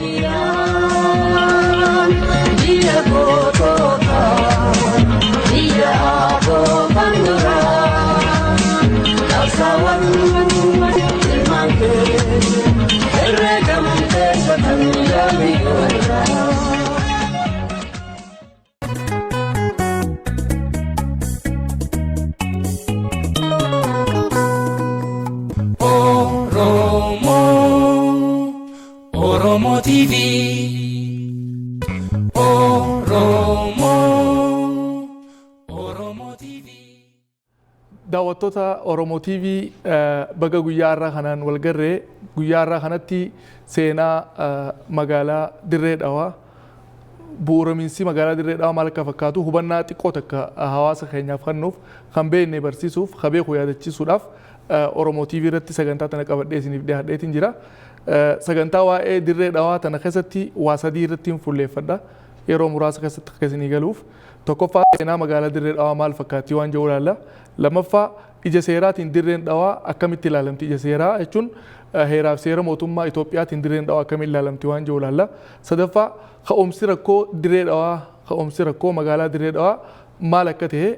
Oromiyaan biyya gootota biyya abootan duraa qabsaawwan ilmaan keenya herreegamtee batan gaabiyyoorraa. Oromo TV, Oromo TV. Daawwattoota Oromo TV baga guyyaa irraa kanaan wal garree guyyaa irraa kanatti seenaa magaalaa Dirree Dhawaa bu'uuramiinsi magaalaa Dirree Dhawaa maal akka fakkaatu hubannaa xiqqoo takka hawaasa keenyaaf kennuuf kan beekne barsiisuuf kan beeku yaadachiisuudhaaf Oromo TV irratti sagantaa tana qabadhee isiniif dhiyaadheetiin jira. Sagantaa waa'ee Dirree Dhawaa tana keessatti waa sadii irratti fuulleeffadha. Yeroo muraasa keessatti akka isinii galuuf tokkoffaa seenaa magaalaa Dirree Dhawaa maal fakkaatti waan jedhu ilaalla. Lammaffaa ija seeraatiin Dirreen Dhawaa akkamitti ilaalamti ija seeraa jechuun heeraaf seera mootummaa Itoophiyaatiin Dirreen Dhawaa akkamitti ilaalamti waan jedhu ilaalla. Sadaffaa ka'umsi rakkoo Dirree Dhawaa ka'umsi rakkoo magaalaa Dirree Dhawaa maal akka ta'e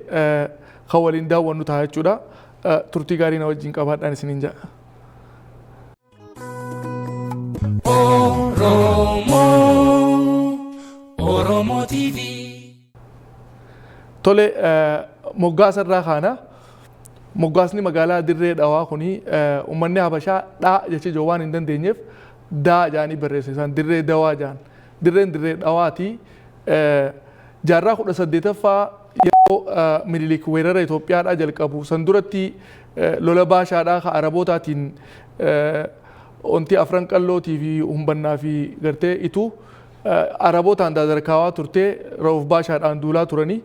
kan waliin daawwannu ta'a jechuudha. Turtii gaarii na wajjin qabaadhaan isiniin jedha. Oromo TV. Tole moggaasa irraa kaana moggaasni magaalaa Dirree Dhawaa kuni uummanni Habashaa dhaa jecha joo waan hin dandeenyeef daa jaanii barreesse isaan Dirree Dhawaa jaan Dirreen Dirree Dhawaati jaarraa 18ffaa yeroo Minilik weerara Itoophiyaadhaa jalqabu san duratti lola baashaadhaa ka Arabootaatiin onti afran qallootii fi humbannaa fi gartee itu Arabootaan dadarkaawaa turtee ra'uuf baashaadhaan duulaa turanii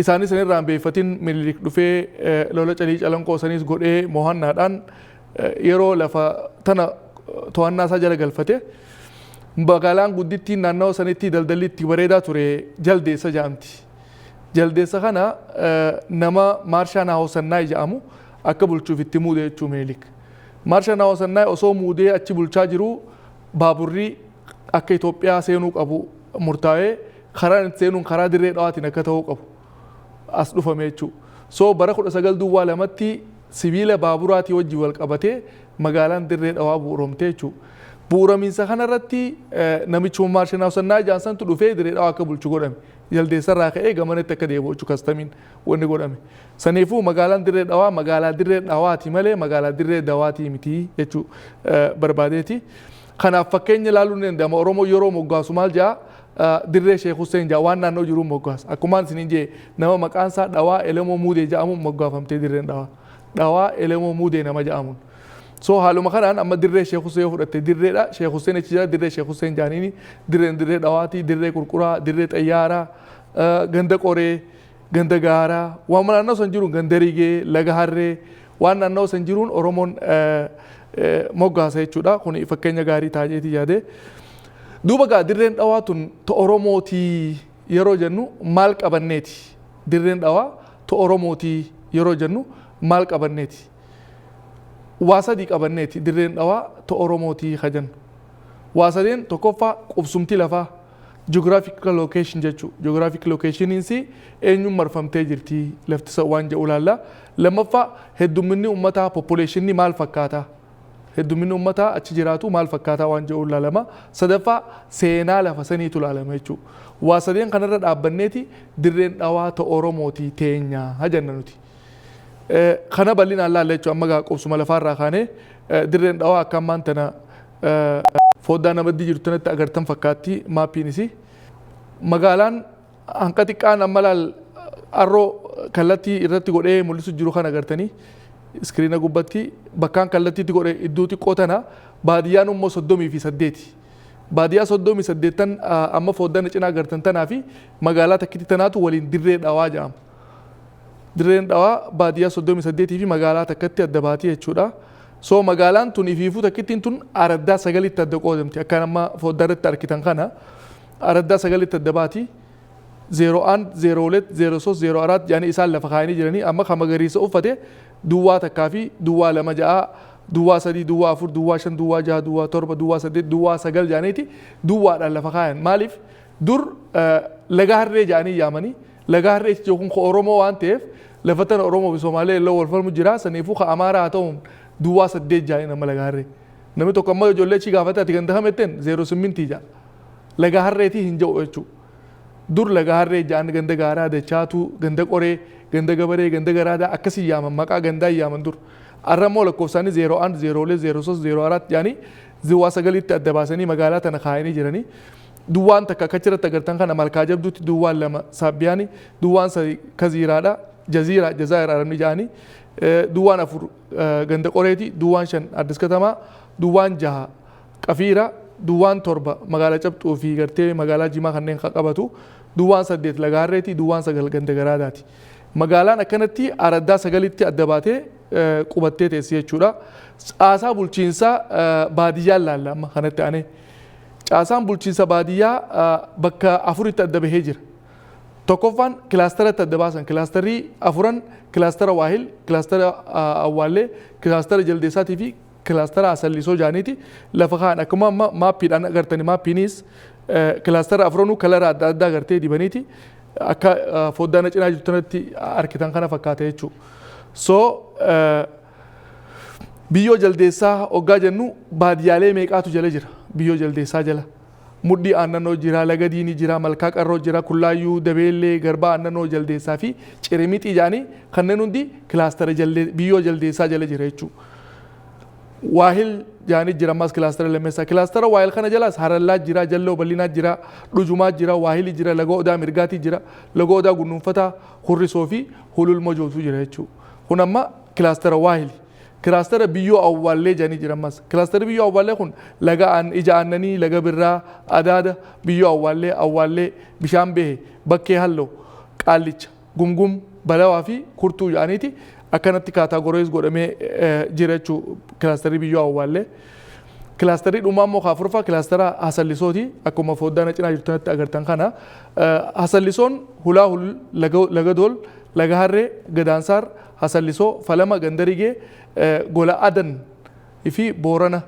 isaanis sanirraan beeffatiin Minilik dhufee lola calii calanqoo saniis godhee mohannaadhaan yeroo lafa tana to'annaa isaa jala galfate magaalaan guddittiin naannoo sanitti daldalli itti bareedaa ture Jaldeessa jedhamti. Jaldeessa kana nama Maarshaa Naahosannaayi jedhamu akka bulchuuf itti muude jechuu Minilik. Maarshaa Naahosannaayi osoo muudee achi bulchaa jiru baaburri akka Itoophiyaa seenuu qabu murtaa'ee karaan itti seenuun karaa Dirree Dhawaatiin akka ta'uu qabu as dhufame jechuudha. So bara 1922tti sibiila baaburaatii wajjin wal qabatee magaalaan Dirree Dhawaa bu'uuramte jechuudha. Bu'uuramiinsa kanarratti namichuma Maarshaa Naahosannaayi jaansantu dhufee Dirree Dhawaa akka bulchu godhame. Jaldeessarraa ka'ee gamanatti akka deebi'u jechuudha kastamiin wanni godhame. Saniifuu magaalaan Dirree Dhawaa magaalaa Dirree Dhawaati malee magaalaa Dirree Dhawaatii miti jechuudha barbaadeeti. Kanaaf fakkeenya ilaaluu ni danda'ama. Oromoo yeroo moggaasu maal jedha Dirree Sheekh Hussein jedha waan naannoo jiru moggaasa. Akkumaan isiniin jee nama maqaan isaa Dhawaa Elemoo Muudee jedhamuun moggaafamtee Dirreen Dhawaa. Dhawaa Elemoo Muudee nama jedhamuun. So haaluma kanaan amma Dirree Sheekh Hussein fudhatte Dirreedha. Sheekh Hussein achi jira Dirree Sheekh Hussein jaaniini Dirreen Dirree Dhawaati Dirree Qurquraa Dirree Xayyaaraa ganda Qoree ganda Gaaraa waan naannoo san jiruun ganda Rigee Laga Harree waan naannoo san jiruun Oromoon moggaasa jechuudha. Kun fakkeenya gaarii taajeetii yaade. Duuba gaa Dirreen Dhawaa tun to Oromootii yeroo jennu maal qabanneeti? Dirreen Dhawaa to Oromootii yeroo jennu maal qabanneeti? Waa sadii qabanneeti Dirreen Dhawaa to Oromootii kajan. Waa sadeen tokkoffaa qubsumti lafaa geographical location jechuudha. Geographic locationiinsi eenyuun marfamtee jirti laftisa waan jedhu ilaalla. Lammaffaa heddumminni uummataa populationii maal fakkaata? Heddumminni uummataa achi jiraatu maal fakkaata waan jedhu ilaalama. Sadaffaa seenaa lafa saniitu ilaalama jechuudha. Waa sadeen kanarra dhaabbanneeti Dirreen Dhawaa to Oromootii teenyaa hajanna nuti. Kana bal'inaan ilaalla jechuudha amma qubsuma lafaarraa kaanee Dirreen Dhawaa akka ammaan tana foddaa namatti jirtu tanatti agartan fakkaatti maappiinis. Magaalaan hanqa xiqqaan amma laal arroo kallattii irratti godhee mul'isu jiru kan agartanii iskiriina gubbatti bakkaan kallattiitti godhee iddoo xiqqoo tana baadiyyaan immoo 38. Baadiyyaa 38 amma foddaan cinaa agartan tanaa fi magaalaa takkitti tanaatu waliin Dirree Dhawaa jedhama. Dirreen Dhawaa baadiyyaa 38 fi magaalaa takkatti adda baatii jechuudha. So magaalaan tun ifiifuu takkittiin tun araddaa 9tti adda qoodamti. Akka nama foddaa irratti argitan kana araddaa 9tti adda baatii 01, 02, 03, 04 jedhanii isaan lafa kaayanii jiranii amma kan magariisa uffate duwwaa takkaa fi duwwaa lama ja'a duwwaa sadii, duwwaa afur, duwwaa shan, duwwaa jaha, duwwaa torba, duwwaa saddeet, duwwaa sagal jaaniiti duwwaadhaan lafa kaayan. Maaliif dur laga harree jaanii yaamanii laga harree jechuun ko Oromoo waan ta'eef lafa tana Oromoo fi Somaalee illee wal falmu jira. Saniifuu ka Amaaraa haa ta'uun duwwaa saddeet jaanii nama laga harree. Namni tokko amma ijoollee chi gaafate ati ganda kametteen 08 jaa. Laga harreetii hin jedhu jechuudha. Dur laga harree jaan ganda gaaraa dachaatu, ganda qoree, ganda gabaree, ganda garaadaa akkasii yaaman maqaa gandaa yaaman dur. Arramoo lakkoofsaanii 01, 02, 03, 04 jaanii duwwaa sagalitti adda baasanii magaalaa tana kaayanii jiranii. Duwwaan takka akka achirratti agartan kana malkaa jabduutti duwwaan lama saabbiyaanii, duwwaan sadi kaziiraadha, jaziira, jazaa'ir arabni jaanii, duwwaan afur ganda qoreeti, duwwaan shan addis katamaa, duwwaan jaha qafiira, duwwaan torba magaalaa cabxuu fi gartee magaalaa jimaa kanneen qabatu, duwwaan saddeet laga harreeti, duwwaan sagal ganda garaadaati. Magaalaan akkanatti araddaa sagalitti adda baatee qubattee teessi jechuudha. Caasaa bulchiinsaa baadiyyaan laalla amma kanatti aanee. Caasaan bulchiinsa baadiyyaa bakka afuritti adda bahee jira. Tokkoffaan kilaasteratti adda baasan. Kilaasterii afuran kilaastera waahil, kilaastera awwaallee, kilaastera jaldeessaatii fi kilaastera asallisoo jaaniiti. Lafa kaan akkuma amma maappiidhaan agartani. Maappiinis kilaastera afuranuu kalara adda addaa agartee dibaniiti. Akka foddaan cinaa jirtanatti arkitan kana fakkaata jechuudha. So biyyoo jaldeessaa hoggaa jennu baadiyyaalee meeqaatu jala jira? Biyyoo jaldeessaa jala. Mudhii aannanoo jira, laga diinii jira, malkaa qarroo jira, kullaayyuu, dabeellee, garbaa aannanoo jaldeessaa fi cirimixii jaanii kanneen hundi kilaastera biyyoo jaldeessaa jala jira jechuudha. Waahil jaanii jira ammas kilaastera lammeessaa. Kilaastera waahil kana jalas harallaa jira, jalloo bal'inaa jira, dhujumaa jira, waahili jira, laga odaa mirgaatii jira, laga odaa gunnuunfataa, hurrisoo fi hululmoo jootuu jira jechuudha. Kun amma kilaastera waahili. Kilaastera biyyoo awwaallee jaanii jira ammas. Kilaastera biyyoo awwaallee kun laga ija aannanii, laga birraa, adaada, biyyoo awwaallee, bishaan behe, bakkee halloo, qaallicha, gumgum, balawaa fi kurtuu jaaniiti. Akkanatti kaataagorees godhamee jira jechuudha kilaasterii biyyoo awwaallee. Kilaasterii dhumaa immoo kaafurfaa kilaastera hasallisooti. Akkuma foddaan cinaa jirtanitti agartan kana. Hasallisoon hulaa laga dool, laga harree, gadaansaar, hasallisoo, falama, gandarigee, gola adan fi boorana.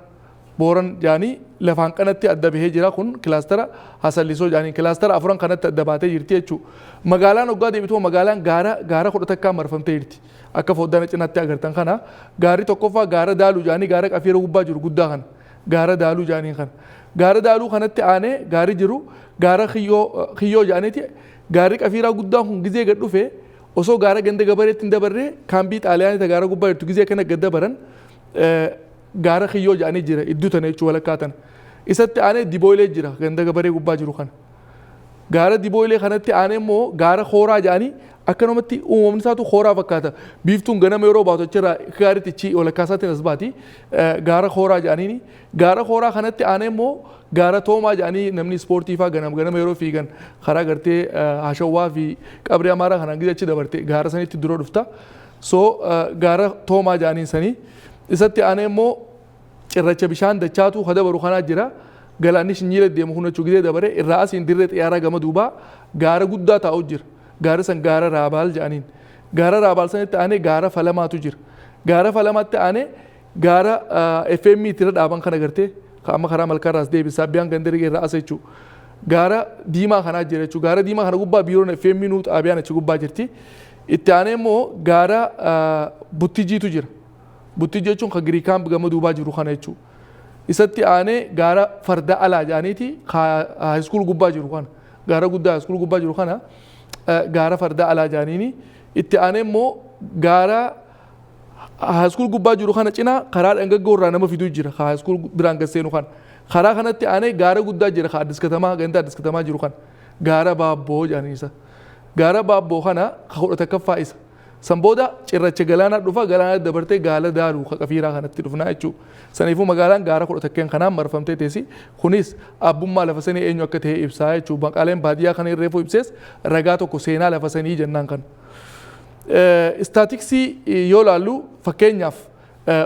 Booran jaanii lafaan kanatti adda bahee jira kun kilaastera hasallisoo jaanii kilaastera afuran kanatti adda baatee jirti jechuudha. Magaalaan hoggaa deebituu magaalaan gaara kudha takkaan marfamtee jirti. Akka foddaan cinaatti agartan kana gaarri tokkoffaa gaara daaluu jaanii gaara qafiira gubbaa jiru guddaa kana. Gaara daaluu jaanii kana. Gaara daaluu kanatti aanee gaari jiru gaara kiyyoo jaaniiti. Gaarri qafiiraa guddaa kun gizee gad dhufee osoo gaara ganda gabareetti hin dabarree kaambii xaaliyaanii gaara gubbaa jirtu gizee kana gad dabaran gaara kiyyoo jaanii jira iddoo tana jechuudha walakkaa tana. Isatti aanee dibooyilee jira ganda gabaree gubbaa jiru kana. Gaara dibooyilee kanatti aanee immoo gaara hooraa jaanii akkanumatti uumamni isaatu hooraa fakkaata. Biiftuun ganama yeroo baatu achirraa gaariitti ichi walakkaa isaatiin as baati. Gaara hooraa jaaniini. Gaara hooraa kanatti aanee immoo gaara toomaa jaanii namni ispoortii fa'aa ganama yeroo fiigan karaa gartee hashawwaa fi qabrii amaaraa kanaan gizee achi dabarte gaara sanitti dura dhufta. So gaara toomaa jaaniin sanii. Isatti aanee immoo cirracha bishaan dachaatu hadabaru kanaa jira. Galaanni shinyiila deemu kun jechuun gizee dabare irraa asiin dirree xiyyaaraa gama duubaa gaara guddaa taa'u jira. Gaara san gaara raabaal jaaniin. Gaara raabaal sanitti aanee gaara falamaatu jira. Gaara falamaatti aanee gaara FM irra dhaaban kana gartee amma karaa malkaarraas deebisaa biyaan gandarigee irraa asa jechuudha. Gaara diimaa kanaa jira jechuudha. Gaara diimaa kana gubbaa biiroon FM nuu xaabiyaan achi gubbaa jirti. Itti aanee immoo gaara buttijjiitu jira. Buttijjii jechuun kan Giriikaan gama duubaa jiru kana jechuudha. Isatti aanee gaara farda alaa jaaniiti haayiskuul gubbaa jiru kana. Gaara guddaa haayiskuul gubbaa jiru kana gaara farda alaa jaaniini. Itti aanee immoo gaara haayiskuul gubbaa jiru kana cinaa karaa dhangaggoo irraa nama fiduu jira. Haayiskuul biraan gasseenu kana. Karaa kanatti aanee gaara guddaa jira kan Addis Katamaa ganda Addis Katamaa jiru kana. Gaara baabboo jaaniisa. Gaara baabboo kana kudha takkaffaa isa. Sambooda cirracha galaanaa dhufa galaanaa dabartee gaala daaluu qafiiraa kanatti dhufnaa jechuudha. Saniifuu magaalaan gaara kudha takkeen kanaan marfamtee teessi. Kunis abbummaa lafa sanii eenyu akka ta'e ibsaa jechuudha. Maqaaleen baadiyyaa kana irreefuu ibsees ragaa tokko seenaa lafa sanii jennaan kana. Istaatiksii yoo laallu fakkeenyaaf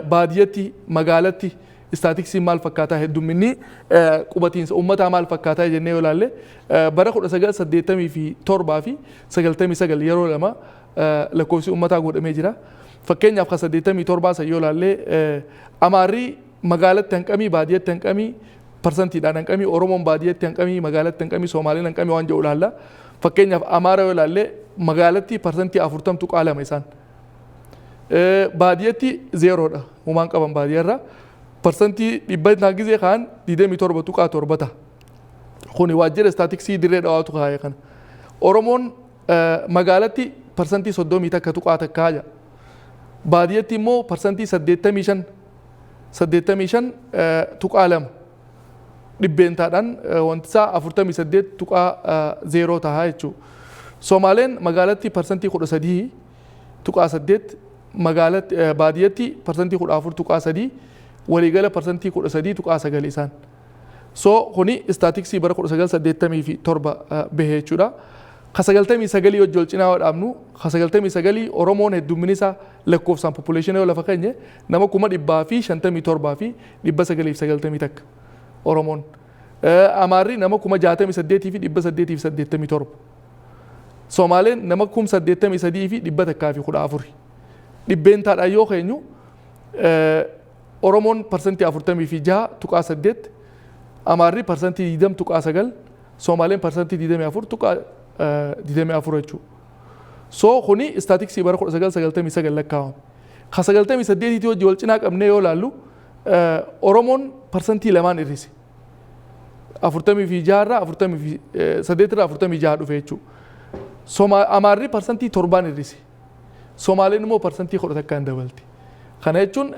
baadiyyatti magaalatti istaatiksii maal fakkaataa heddumminni qubatiinsa uummataa maal fakkaataa jennee yoo ilaalle bara 1987 fi 99 yeroo lama lakkoofsi uummataa godhamee jira. Fakkeenyaaf kan 87 san yoo ilaalle Amaarri magaalatti hanqamii baadiyyaatti hanqamii parsantiidhaan hanqamii Oromoon baadiyyaatti hanqamii magaalatti hanqamii Soomaaliin hanqamii waan jedhu ilaalla. Fakkeenyaaf Amaara yoo ilaalle magaalatti parsantii 40.2 isaan. Baadiyyaatti zeeroodha. Uumaan qaban baadiyyarra. Parsantii dhibba gizee kaan 27.7 ta'a. Kuni waajjira istaatiksii dirree dhawaatu kaa'ee kana. Oromoon magaalatti parsantii 30 takka tuqaa takkaa jira. Baadiyyaatti immoo parsantii 85 tuqaa lama. Dhibbeentaadhaan wanti isaa 48.0 ta'a jechuudha. Soomaaleen magaalatti parsantii 13.8 magaalatti baadiyyaatti parsantii 14.3 waliigala parsantii 13.9 isaan. So kuni istaatiksii bara 1987 bahee jechuudha. Ka 99 wajjin cinaa dhaabnu ka 99 Oromoon heddumminni isaa lakkoofsaan population lafa keenya nama 157 fi 990 takka Oromoon. Amaarri nama 68 fi 887. Soomaaleen nama 83 fi 114. Dhibbeentaadhaan yoo keenyu Oromoon parsantii 46.8, Amaarri parsantii 20.9, Soomaaleen parsantii 24.24 jechuudha. So kuni istaatiksii bara 1999 lakkaa'ame. Ka 98 wajjin wal cinaa qabnee yoo ilaallu Oromoon parsantii lamaan hir'ise. 46 irraa 48 irraa 46 dhufe jechuudha. Amaarri parsantii 7 hir'ise. Soomaaleen immoo parsantii 10 takkaan dabalti. Kana jechuun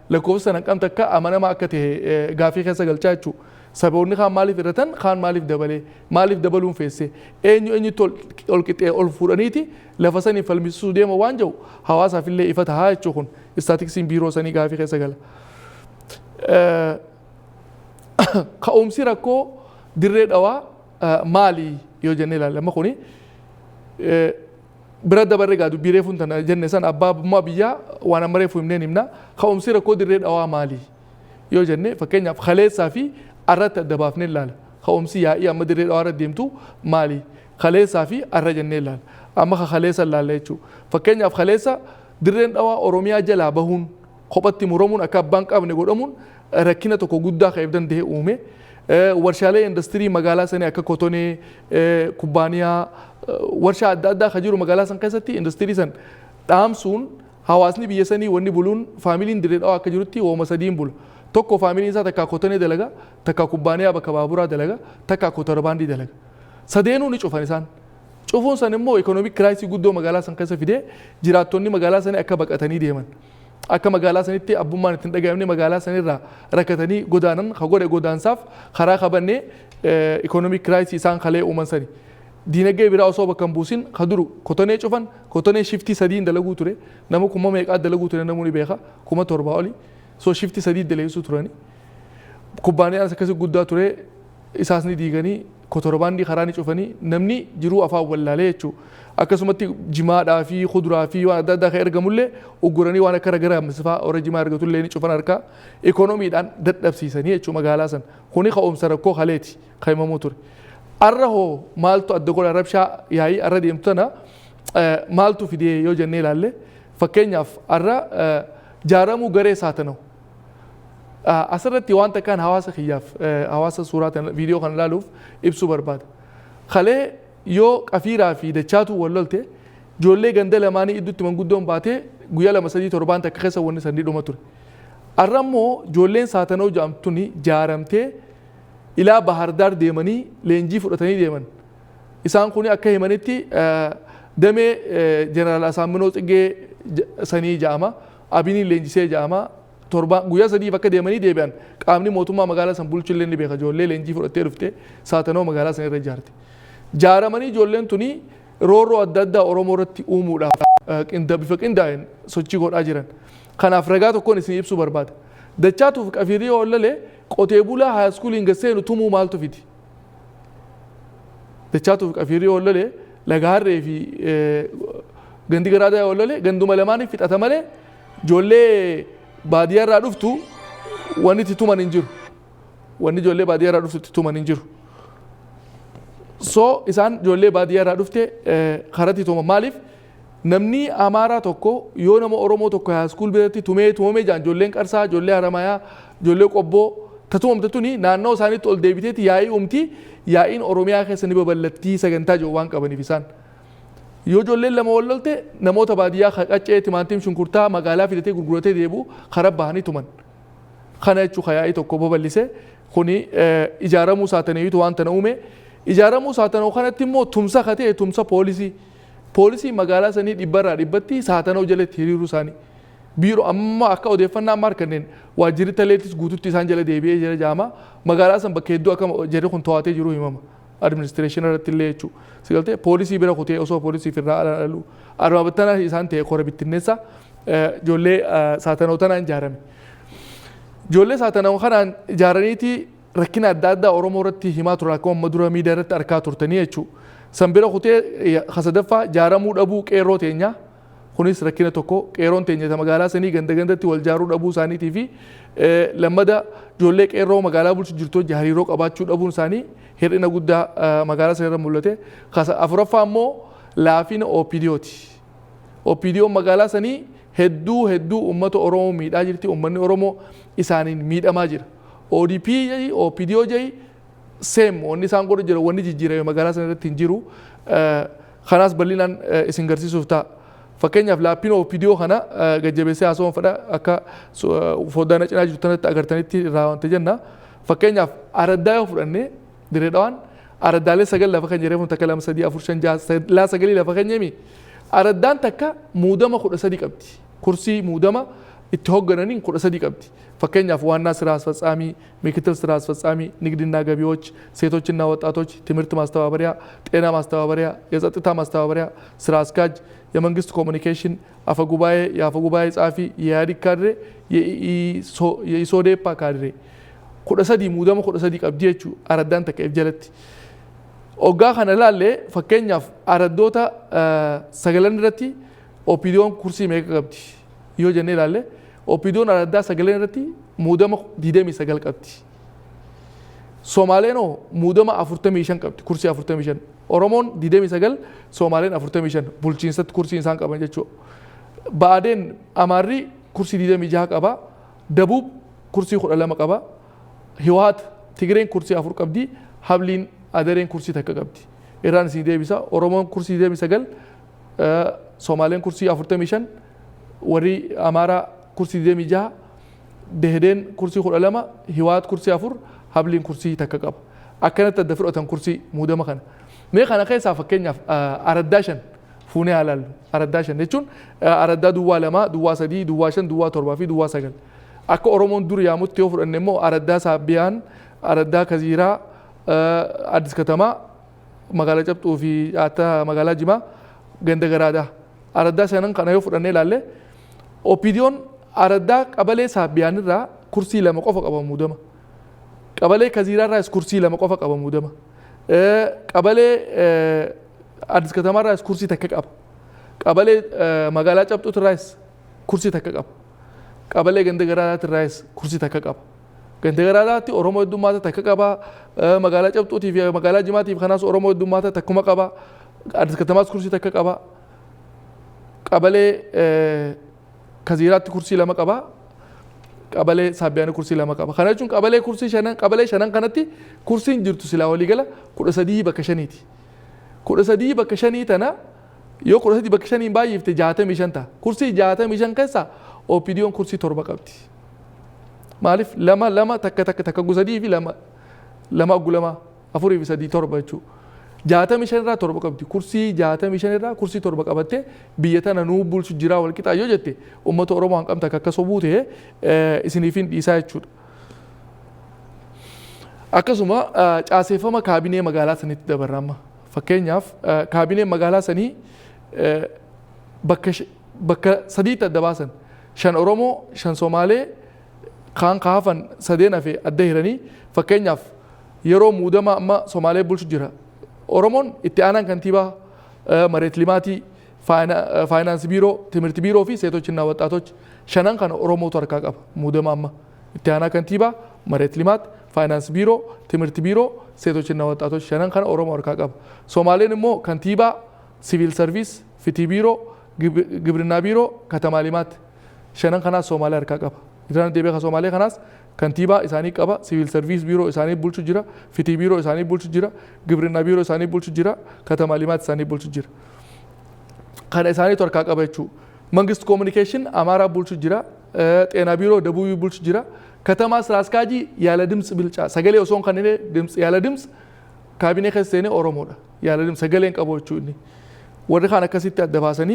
lakkoofsa hanqamta akka amanamaa akka ta'e gaafii keessa galchaa jechuudha. Saboonni kaan maaliif irratan kaan maaliif dabalee maaliif dabaluun feesse eenyutti ol qixxee ol fuudhaniiti lafa sanii falmisuu deema waan jiru hawaasaaf illee ifa tahaa jechuun kun istaatiksiin biiroo sanii gaafii keessa gala. Ka'umsi rakkoo dirree dhawaa maali yoo jennee ilaallama kuni bira dabarre gaa dubbii reefuun tana jenne san abbaa biyyaa waan amma reefu himneen himna. Ka'umsi rakkoo dirree dhawaa maali yoo jenne fakkeenyaaf kaleessaa fi arratti adda baafnee ilaalla. Ka'umsi yaa'ii amma dirree dhawaa irra deemtu maali? Kaleessaa fi arra jennee ilaalla. Amma ka kaleessa ilaalla jechuudha. Fakkeenyaaf kaleessa dirreen dhawaa Oromiyaa jalaa bahuun kophatti muramuun akka abbaan qabne godhamuun rakkina tokko guddaa ka'eef danda'e uume. Warshaalee industirii magaalaa sanii akka kotonee kubbaaniyaa warshaa adda addaa kan jiru magaalaa san keessatti industirii san dhaamsuun hawaasni biyya sanii wanni buluun faamiliin dirree dhawaa akka jirutti wooma sadiin bula. Tokko faamiliin isaa takka kotonee dalaga, takka kubbaaniyaa bakka baaburaa dalaga, takka kotorbaandii dalaga. Sadeenuu ni cufan isaan. Cufuun san immoo ikoonoomik kiraayisii guddoo magaalaa san keessa fidee jiraattonni magaalaa sanii akka baqatanii deeman. Akka magaalaa sanitti abbummaan ittiin dhaga'amne magaalaa sanirraa rakkatanii godaanan ka godhe godaansaaf karaa qabannee ikoonoomik kiraayisii isaan kalee uuman sani. Diinagdee biraa osoo bakka hin buusin ka duru kotonee cufan kotonee shiftii sadiin dalaguu ture nama kuma meeqaa dalaguu ture namni beeka 7,000 oli. So shiftii sadii dalagsuu turani. Kubbaaniyaan akkasii guddaa ture isaasni diiganii kotorbaandii karaa ni cufanii namni jiruu afaan wallaalee jechuudha. Akkasumatti jimaadhaa fi kuduraa fi waan adda addaa kan ergamullee ugguranii waan akka ragara misfaa warra jimaa argatullee ni cufan harkaa ikoonomiidhaan dadhabsiisanii jechuudha magaalaa san. Kuni ka'umsa rakkoo kaleeti kan himamuu ture. Arra hoo maaltu adda godha rabshaa yaa'ii arra deemtu tana maaltu fidee yoo jennee ilaalle fakkeenyaaf arra jaaramuu garee saatana'u. Asirratti waan takkaan hawaasa kiyyaaf hawaasa suuraa viidiyoo kan ilaaluuf ibsuu barbaada. Kalee yoo qafiiraa fi dachaatu wal lolte ijoollee ganda lamaanii idduutti manguddoon baatee guyyaa 2-3 takka keessa wanni sanii dhuma ture. Arra immoo ijoolleen saatana'u jedhamtuun jaaramtee ilaa Bahardaar deemanii leenjii fudhatanii deeman. Isaan kun akka himanitti damee Jeneraal Asaaminoo Tsiggee sanii jedhama. Abiniin leenjisee jedhama. Guyyaa sadii bakka deemanii deebi'an qaamni mootummaa magaalaa san bulchu illee ni beeka ijoollee leenjii fudhattee dhufte saatanoo magaalaa san irra ijaarte. Jaaramanii ijoolleen tuni roorroo adda addaa Oromoo irratti uumuudhaaf bifa qindaa'een sochii godhaa jiran. Kanaaf ragaa tokkoon isin ibsuu barbaada. Dachaatuuf qafiirii yoo lalee qotee bulaa haayaskuuliin gasseenu tumuu maaltu fidi? Dachaatuuf qafiirii yoo lalee lagaarree fi gandi garaadaa yoo lalee ganduma lamaaniif fixata malee ijoollee baadiyyaa irraa dhuftu wanni itti tuman hin jiru. Wanni ijoollee baadiyyaarraa dhuftu itti tuman hin jiru. So isaan ijoollee baadiyyaarraa dhufte karatti tuma maaliif namni Amaaraa tokko yoo nama Oromoo tokko haaskuul biratti tumamee jaan ijoolleen Qarsaa, ijoollee Haramayaa, ijoollee Qobboo tatumamte tuni naannoo isaaniitti ol deebiteeti yaa'ii umti yaa'iin Oromiyaa keessa ni babal'atti sagantaa jiru waan qabaniif isaan. Yoo ijoolleen lama wal lolte namoota baadiyyaa qaccee timaantiin shunkurtaa magaalaa fidatee gurguratee deebi'u karaa bahanii tuman. Kana jechuun yaa'ii tokko babal'ise kuni ijaaramuu saataniitu waan tana uume. Ijaaramuu saatanoo kanatti immoo tumsa katee tumsa poolisii. Poolisii magaalaa sanii dhibbarraa dhibbatti saatanoo jalatti hiriiruu isaanii. Biiroo amma akka odeeffannaa ammaa kanneen waajjirri taleettis guututti isaan jala deebi'ee jira jaama. Magaalaa san bakka hedduu akka jedhe kun to'atee jiru himama. Administreeshinii irratti illee jechuudha. Sigaltee poolisii bira kutee osoo poolisii firraa alalu. Arma battana isaan ta'e kora bittinneessa ijoollee saatanoo tanaan ijaarame. Ijoollee saatanoo kanaan ijaaraniiti rakkina adda addaa Oromoo irratti himaa ture akka amma dura miidiyaa irratti argaa turtanii jechuudha. San bira kutee kasadaffaa ijaaramuu dhabuu qeerroo teenyaa. Kunis rakkina tokko qeerroon teenya magaalaa sanii ganda gandatti wal ijaaruu dhabuu isaaniitii fi lammada ijoollee qeerroo magaalaa bulchu jirtu hariiroo qabaachuu dhabuun isaanii hir'ina guddaa magaalaa sana irra mul'ate. Afuraffaa immoo laafina OPDOti. OPDOon magaalaa sanii hedduu uummata Oromoo miidhaa jirti. Uummanni Oromoo isaaniin miidhamaa jira. ODP jai OPDO jai same wanni isaan godhu jira wanni jijjiirame magaalaa sana irratti hin jiru. Kanaas bal'inaan isin garsiisuuf ta'a. Fakkeenyaaf laappiin OPDO kana gajjabeessee haasawwan fedha akka foddaa cinaa jirtu tanatti agartanitti irraa wanta jenna. Fakkeenyaaf araddaa yoo fudhannee Dirree Dhawaan araddaalee 9 lafa kan jireefu takka 2 3 4 5 6 9 lafa kan jemi. Araddaan takka muudama 13 qabdi. Kursii muudama itti hooggananiin 13 qabdi. Fakkeenyaaf ዋና ስራ አስፈጻሚ፣ ምክትል ስራ አስፈጻሚ፣ ንግድና ገቢዎች፣ ሴቶችና ወጣቶች፣ ትምህርት ማስተባበሪያ፣ ጤና ማስተባበሪያ፣ የጸጥታ ማስተባበሪያ፣ ስራ አስኪያጅ፣ የመንግስት ኮሙኒኬሽን፣ አፈጉባኤ፣ የአፈጉባኤ ጸሐፊ፣ የኢህአዴግ ካድሬ፣ የኢሶዴፓ ካድሬ ኩደሰዲ ሙደማ ኩደሰዲ ቀብዲ ጀቹ አረዳን ተከፍ ጀለቲ ኦጋ ከነ ላለ ፈከኛፍ አረዶታ ሰገለን ረቲ ኦፒዲዮን ኩርሲ ሜቀ ቀብዲ ዮ ጀኔ ላለ ኦፒዲዮን አረዳ ሰገለን ረቲ ሙደማ ዲደሚ ሰገል ቀብዲ ሶማሌኖ ሙደማ 45 ቀብዲ ኩርሲ 45 ኦሮሞን ዲደሚ ሰገል ሶማሌን 45 ቡልቺንሰት ኩርሲ ኢንሳን ቀበን ጀቹ ባዴን አማሪ ኩርሲ ዲደሚ ጃ ቀባ ደቡብ ኩርሲ 12 ቀባ ህወሓት ትግሬን ኩርሲ 4 ቀብዲ ሀብሊን አደሬን ኩርሲ ተከ ቀብዲ ኢራን ሲዴቢሳ ኦሮሞን ኩርሲ ዲደሚ ሰገል ሶማሌን ኩርሲ 45 ወሪ አማራ ኩርሲ ዲደሚ ጃ ደህዴን ኩርሲ 12 ህወሓት ኩርሲ 4 ሀብሊን ኩርሲ ተከ ቀባ አከነት ተደፍሮተን ኩርሲ ሙደማ ከነ ሜ ከነ ከሳ ፈከኛ አረዳሽን ፉኔ ያላሉ አረዳሽን እቹን አረዳ ዱዋ ለማ ዱዋ ሰዲ ዱዋ ሸን ዱዋ ቶርባ ፊ ዱዋ ሰገል አከ ኦሮሞን ዱር ያሙት ቴው ፍረነሞ አረዳ ሳቢያን አረዳ ከዚራ አዲስ ከተማ መጋላ ጨብጡ ፊ አታ መጋላ ጅማ ገንደ ገራዳ አረዳ ሰነን ከነዮ ፍረነ ላለ ኦፒዲዮን አረዳ ቀበሌ ሳቢያንራ ኩርሲ ለመቆፈ ቀበ ሙደማ ቀበሌ ከዚራ ራስ ኩርሲ ለመቆፈ ቀበ ሙደማ ቀበሌ አዲስ ከተማ ራስ ኩርሲ ተከቀበ ቀበሌ መጋላ ጨብጡት ራስ ኩርሲ ተከቀበ ቀበሌ ገንደ ገራዳት ራስ ኩርሲ ተከቀበ ገንደ ገራዳት ኦሮሞ ዱማታ ተከቀባ መጋላ ጨብጡት ፊ መጋላ ጅማት ፊ ከናስ ኦሮሞ ዱማታ ተኩማ ቀባ አዲስ ከተማስ ኩርሲ ተከቀባ ቀበሌ ከዚራት ኩርሲ ለመቀባ ቀበሌ ሳቢያን ኩርሲ ለመቀባ ከነቹን ቀበሌ ኩርሲ ሸነን ቀበሌ ሸነን ከነቲ ኩርሲን ጅርቱ ስላወሊ ገላ ኩደሰዲ በከሸኒቲ ኩደሰዲ በከሸኒ ተና ዮ ኩደሰዲ በከሸኒ ባይፍተ ጃተ ሚሸንታ ኩርሲ ጃተ ሚሸን ከሳ ኦፒዲዮን ኩርሲ ቶርባ ቀብቲ ማሊፍ ለማ ተከ ጉሰዲ ፊ ለማ ጉለማ አፉሪ ቢሰዲ ቶርባቹ ጃተ ሚሸንራ ቶርባ ቀብቲ ኩርሲ ጃተ ሚሸንራ ኩርሲ ቶርባ ቀበቴ ቢየተና ኑ ቡልሱ ጅራ ወልቂጣ ዮ ጀቴ ኡመቶ ኦሮሞ አንቀም ተከከሶ ቡቴ ኢስኒፊን ዲሳይቹ አከሱማ ጫሴፈማ ካቢኔ መጋላ ሰኒት ደበራማ fakkeenyaaf kaabinee magaalaa sanii bakka sadii adda baasan shan Oromoo shan Somaalee kaan kaafan sadeen hafe adda hiranii fakkeenyaaf yeroo muudama amma Somaalee bulchu jira Oromoon itti aanaan kantiibaa መሬት ልማቲ ፋይናንስ ቢሮ ትምህርት ቢሮ ፊ ሴቶችና ወጣቶች ሸናን ካን ኦሮሞ ተርካ ቀባ ሙደማማ ኢቲያና ከንቲባ መሬት ልማት ፋይናንስ ቢሮ ትምህርት ቢሮ ሴቶችና ወጣቶች ሸነን ከነ ኦሮሞ ወርካ ቀባ ሶማሌን ሞ ከንቲባ ሲቪል ሰርቪስ ፍትህ ቢሮ ግብርና ቢሮ ከተማ ልማት ሸነን ከና ሶማሌ ወርካ ቀባ ኢራን ዴቤ ከሶማሌ ከናስ ከንቲባ ኢሳኒ ቀባ ሲቪል ሰርቪስ ቢሮ ኢሳኒ ቡልቹ ጅራ ፍትህ ቢሮ ኢሳኒ ቡልቹ ጅራ ግብርና ቢሮ ኢሳኒ ቡልቹ ጅራ ከተማ ልማት ኢሳኒ ቡልቹ ጅራ ከነ ኢሳኒ ወርካ ቀባቹ መንግስት ኮሙኒኬሽን አማራ ቡልቹ ጅራ ጤና ቢሮ ደቡብ ቡልቹ ጅራ ከተማ ስራ አስኪያጅ ያለ ድምጽ ብልጫ ሰገሌ ኦሶን ከነ ድምጽ ያለ ድምጽ ካቢኔ ከሰኔ ኦሮሞዳ ያለ ድምጽ ሰገሌን ቀቦቹ እኒ ወደ ካነ ከሲት ያደባሰኒ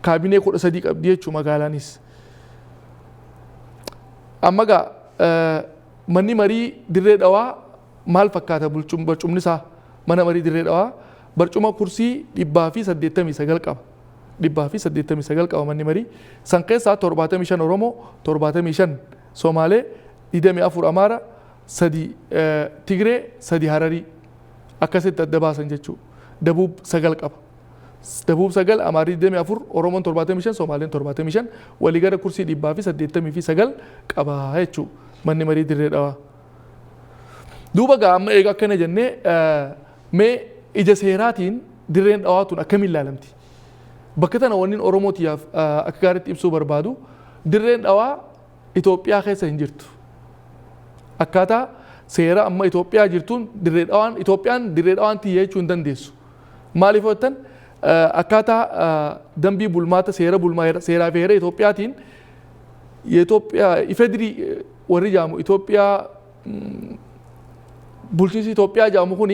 ካቢኔ ኮደ ሰዲ ቀብዲቹ መጋላኒስ አማጋ መኒ መሪ ድሬ ዳዋ ማል ፈካተ በርጩምኒሳ መነ መሪ ድሬ ዳዋ በርጩማ ኩርሲ ዲባፊ ሰደተሚ ሰገል ቀባ ዲባፊ ሰደተሚ ሰገል ቀባ መኒ መሪ ሰንቀሳ 75 ኦሮሞ 75 ሶማሌ ኢደሚ አፉር አማራ ሰዲ ትግሬ ሰዲ ሀረሪ አከሰት ተደባሰን ጀቹ ደቡብ ሰገል ቀባ ደቡብ ሰገል አማሪ ኢደሚ አፉር ኦሮሞን 75 ሶማሌን 75 ወሊገረ ኩርሲ ዲባፊ ሰደተሚ ፊ ሰገል ቀባ ሄቹ መኒ መሪ ድሬ ዳዋ ዱባ ጋም ኤጋ ከነ ጀኔ ሜ ኢጀ ሴራቲን ድሬን ዳዋቱን አከሚል ላለምቲ በከተና ወኒን ኦሮሞቲያፍ አከጋሪት ኢብሱ በርባዱ ድሬን ዳዋ ኢትዮጵያ ኬሰ እንጅርቱ አካታ ሴራ አማ ኢትዮጵያ ጅርቱን ድሬዳዋን ኢትዮጵያን ድሬዳዋን ትየቹ እንደንደሱ ማሊፎተን አካታ ደንቢ ቡልማተ ሴራ ቡልማ ሴራ ፌረ ኢትዮጵያቲን የኢትዮጵያ ኢፌድሪ ወሪጃሙ ኢትዮጵያ ቡልቲሲ ኢትዮጵያ ጃሙ ሁኒ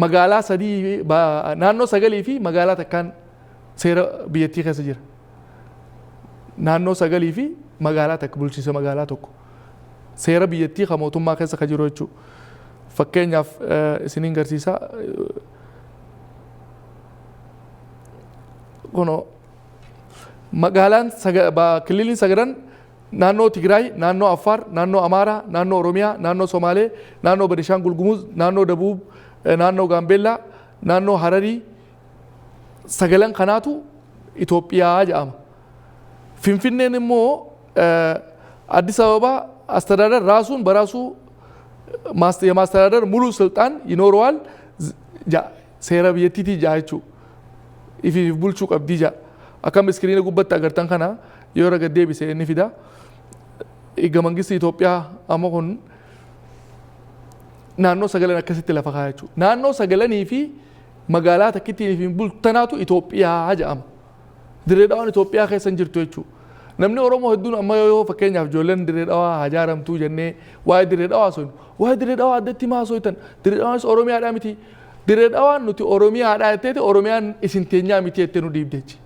መጋላ ሰዲ ናኖ ሰገሊ ፊ መጋላ ተካን ሴራ ቢየቲ ኬሰ ጅራ ናኖ ሰገሊ ፊ magaalaa takka bulchiinsa magaalaa tokko seera biyyattii kan mootummaa keessa ka jiru jechuudha. Fakkeenyaaf isiniin garsiisa kuno magaalaan kililiin sagadan naannoo Tigraay, naannoo Affaar, naannoo Amaaraa, naannoo Oromiyaa, naannoo Somaalee, naannoo Benishaangul Gumuz, naannoo Dabuub, naannoo Gaambeellaa, naannoo Hararii sagalan kanaatu Itoophiyaa jedhama. Finfinneen immoo አዲስ አበባ አስተዳደር ራሱን በራሱ የማስተዳደር ሙሉ ስልጣን ይኖረዋል። ሴራ ብየቲቲ ጃቹ ኢፊ ቡልቹ ቀብዲጃ አከም ስክሪን ጉበት አገርተን ከና የወረ ገዴ ቢሰ እንፊዳ ኢገ መንግስት ኢትዮጵያ አመሆን ናኖ ሰገለን አከሲት ለፈካያቹ ናኖ ሰገለን ይፊ መጋላ ተክቲ ይፊ ቡልተናቱ ኢትዮጵያ ጃም ድሬዳዋን ኢትዮጵያ ከሰን ጅርቶቹ namni oromoo hedduun amma yoo fakkeenyaaf ijoolleen dirree dhawaa hajaaramtuu jennee waa'ee dirree dhawaa soinu waa'ee dirree dhawaa addatti maa soitan dirree dhawaanis oromiyaadhaa miti dirree dhawaan nuti oromiyaadhaa jetteeti oromiyaan isin teenyaa miti jettee nu dhiibdeechi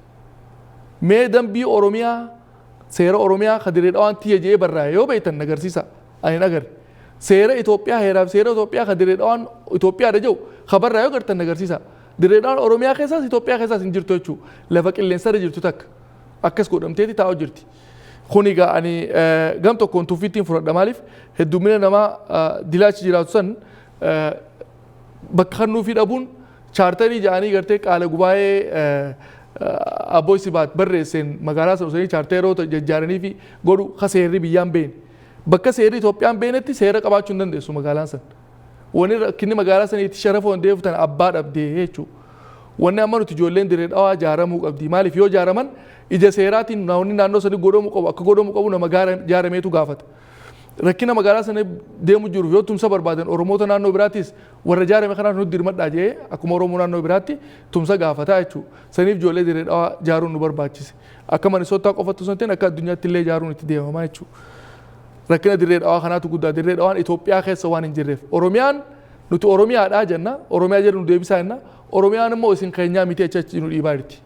mee dambii oromiyaa seera oromiyaa ka dirree dhawaan tiyya jee barraa'e yoo beektan agarsiisa ani agarre seera Itoophiyaa heeraaf seera Itoophiyaa ka dirree dhawaan Itoophiyaadha jiru ka barraa'e yoo agartan agarsiisa dirree dhawaan oromiyaa keessaas Itoophiyaa keessaas hin jirtu jechuudha lafa qilleensarra jirtu takka akkas godhamteeti taa'u jirti. Kuni egaa ani gam tokkoon tuffittiin fudhadha maaliif heddumina namaa dilaachi jiraatu san bakka kannuu fi dhabuun chaartarii ja'anii gartee qaala gubaa'ee abbooy sibaat barreesseen magaalaa sana usanii chaarteeroota jajjaaranii fi godhu ka seerri biyyaan beene. Bakka seerri Itoophiyaan beenetti seera qabaachuu hin dandeessu magaalaan san. Wanni rakkinni magaalaa saniitti sharafa wandeef tan abbaa dhabdee jechuudha. Wanni amma nuti ijoolleen dirree dhawaa jaaramuu qabdi maaliif yoo jaaraman ija seeraatiin naawonni naannoo sanii godhamuu qabu akka godhamuu qabu nama jaarameetu gaafata. Rakkina magaalaa sana deemu jiruuf yoo tumsa barbaadan Oromoota naannoo biraattis warra jaarame kanaaf nuti dirmadhaa jee akkuma Oromoo naannoo biraatti tumsa gaafataa jechuudha. Saniif ijoollee dirree dhawaa jaaruun nu barbaachise. Akka Minisootaa qofatti osoo hin ta'in akka addunyaatti illee jaaruun itti deemamaa jechuudha. Rakkina dirree dhawaa kanaatu guddaa dirree dhawaan Itoophiyaa keessa waan hin jirreef Oromiyaan nuti Oromiyaadhaa jenna Oromiyaa jedhu nu deebisaa jenna Oromiyaan immoo isin keenyaa miti achi nu dhiibaa jirti.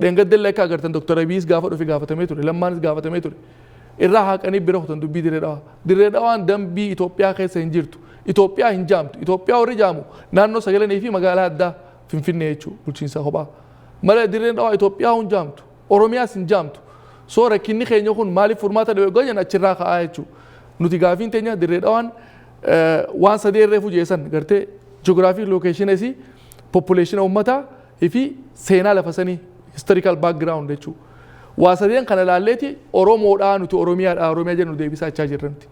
Dheengaddellee akka agartan Dr. Abiyyis gaafa dhufe gaafatamee ture Lammaanis gaafatamee ture irraa haqanii bira kutan dubbii dirree dhawaa. Dirree dhawaan dambii Itoophiyaa keessa hin jirtu. Itoophiyaa hin jaamtu. Itoophiyaa warri jaamu naannoo sagalanii fi magaalaa addaa Finfinnee jechuudha bulchiinsa kophaa. Malee dirreen dhawaa Itoophiyaa hin jaamtu. Oromiyaas hin jaamtu. Soo rakkinni keenya kun maaliif furmaata dhabe gojan achirraa ka'aa jechuudha. Nuti gaafiin teenya dirree dhawaan waan sadii irree fujeessan gartee ji'oogiraafii lookeeshinii population ummataa fi seenaa lafa sanii historical background jechuudha. Waasadeen kana laalleeti Oromoodhaa nuti Oromiyaadhaa Oromiyaa jennu deebisaa achaa jirranti.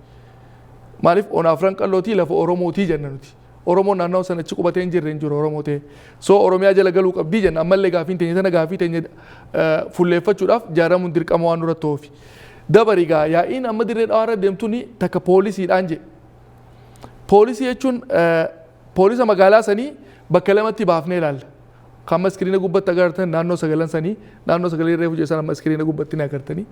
Maaliif onaaf ranqallootii lafa Oromootii jenna nuti. Oromoon naannoo sana achi qubatee hin jirre hin jiru Oromoo ta'e. So Oromiyaa jala galuu qabdii jenna ammallee gaafiin teenya tana gaafii teenya fulleeffachuudhaaf jaaramuun dirqama waan duratti oofi. Dabari gaa yaa'iin amma dirree dhawaa irra deemtuun takka poolisiidhaan jedhe. Poolisii jechuun poolisa magaalaa sanii bakka lamatti baafnee ilaalla. Kan amma iskiriina gubbatti agartan naannoo sagalan sanii naannoo sagalee reefu jeessan amma iskiriina gubbatti ni agartanii.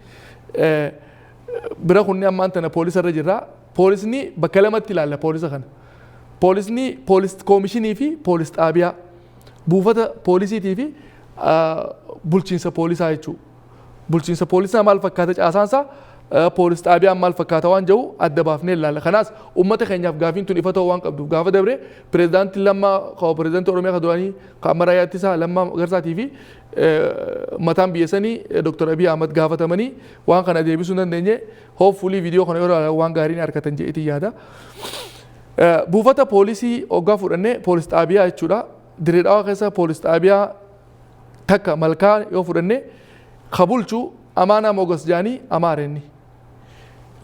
Bira kunni ammaan tana poolisa irra jirra. Poolisni bakka lamatti ilaalla poolisa kana. Poolisni poolis koomishinii fi poolis xaabiyaa buufata poolisiitii fi bulchiinsa poolisaa jechuudha. Bulchiinsa poolisaa maal fakkaata caasaansaa poolis xaabiyaan maal fakkaata waan jiru adda baafnee ilaalla. Kanaas uummata keenyaaf gaafiin tun ifa ta'uu waan qabduuf gaafa dabre pireezidaantiin lammaa pireezidaantii Oromiyaa kaduranii kan Amarayaa Ittisaa Lammaa Magarsatii fi mataan biyya sanii Dr. Abiy Ahmad gaafatamanii waan kana deebisuu dandeenye hopefully viidiyoo kana yeroo waan gaariin argatan jedheetii yaada. Buufata poolisii hoggaa fudhannee poolis xaabiyaa jechuudha. Dirree dhawaa keessa poolis xaabiyaa takka malkaa yoo fudhannee kabulchu amaanaa mogas jaanii amaarenni.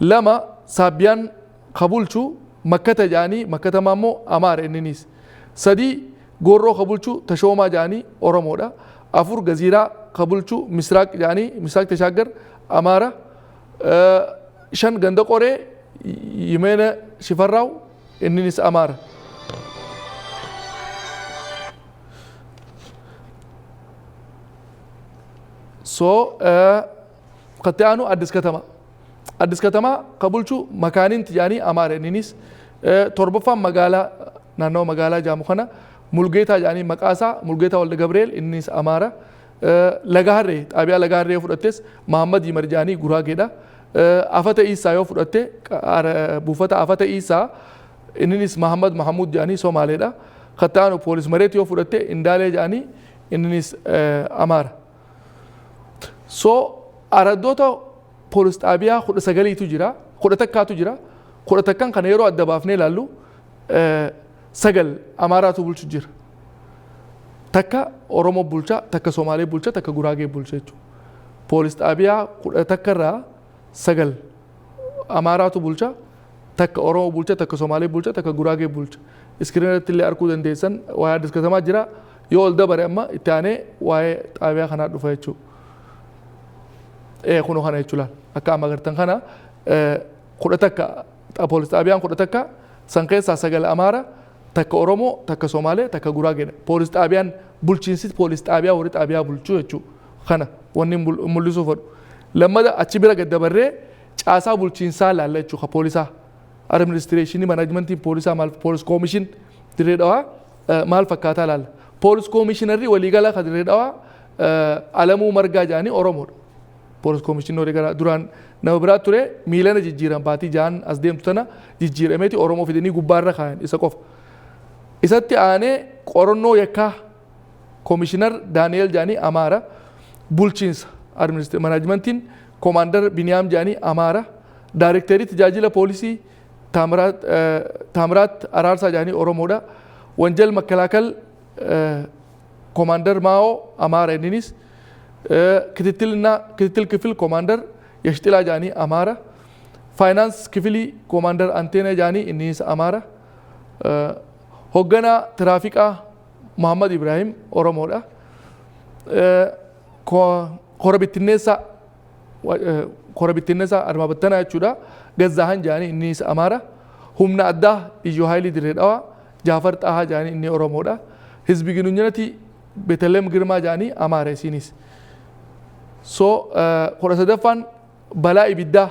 Lama saabbiyaan kabulchu makkata jaanii makkata maammoo amaarenninis. Sadii gorroo kabulchu tashoomaa jaanii Oromoodha. Afur gaziiraa kabulchu misraaq jaanii misraaq tashaagar amaara. Shan ganda qoree yimeena shifarraaw inninis amaara. So qatte aanu addis katama. Addis katama kabulchu makaanin tijaanii amaara inninis. Torbaffaan magaalaa naannoo magaalaa jaamu kana mulgeetaa jaanii maqaasaa mulgeetaa walda Gabriel innis amaara. Lagaharree xaabiyaa lagaharree fudhattes Mahammad Yimar jaanii Guraageedha. Afata Isaa yoo fudhatte buufata afata Isaa innis Mahammad Mahamud jaanii Somaaleedha. Qatte aanu poolis mareet yoo fudhatte Indaalee jaanii innis amaara. So araddoota poolis xaabiyaa 19tu jira 11tu jira 11 kana yeroo adda baafnee ilaallu sagal amaaraatu bulchu jira. Takka Oromoo bulcha takka Somaalee bulcha takka Guraagee bulcha jechuudha. Poolis xaabiyaa 11 irraa sagal amaaraatu bulcha takka Oromoo bulcha takka Somaalee bulcha takka Guraagee bulcha. Iskiriina irratti illee arguu dandeessan waa'ee addis katamaa jira yoo ol dabare amma itti aanee waa'ee xaabiyaa kanaa dhufa jechuudha. Kuno kana jechuudha. Akka amma agartan kana kudha takka poolis xaabiyaan kudha takka san keessaa sagal amaara takka Oromoo takka Somaalee takka Guraageedha. Poolis xaabiyaan bulchiinsi poolis xaabiyaa warri xaabiyaa bulchuu jechuudha. Kana wanni mul'isuuf fedhu. Lammada achi bira gad dabarree caasaa bulchiinsaa laalla jechuudha poolisaa. Administreeshinii manaajimentiin poolisaa maal poolis koomishin dirree dhawaa maal fakkaataa laalla. Poolis koomishinarri waliigala kan dirree dhawaa Alamuu Margaa jaanii Oromoodha. Poolis koomishinii waliigala duraan nama biraa ture miilana jijjiiran baatii jaan as deemtu tana jijjiirameeti Oromoo fidanii gubbaarra kaayan isa qofa. Isatti aanee qorannoo yakkaa koomishinar Daani'eel jaanii Amaara bulchiinsa manaajimentiin koomaandar Biniyaam jaanii Amaara daayirekteerii tajaajila poolisii Taamiraat Araarsaa jaanii Oromoodha. Wanjal makkalaakal koomaandar Maa'oo Amaara inninis ክትትል ክፍል ኮማንደር የሽጥላ ጃኒ አማራ ፋይናንስ ክፍሊ ኮማንደር አንቴነ ጃኒ እኒስ አማራ ሆገና ትራፊቃ መሐመድ ኢብራሂም ኦሮሞዳ ኮረቢትነሳ አድማ በተና ያቹዳ ገዛሃን ጃኒ እኒስ አማራ ሁምና አዳ ልዩ ኃይል ድሬዳዋ ጃፈር ጣሃ ጃኒ እኒ ኦሮሞዳ ህዝብ ግንኙነቲ ቤተልሔም ግርማ ጃኒ አማራ ሲኒስ So kora sadaffaan balaa ibiddaa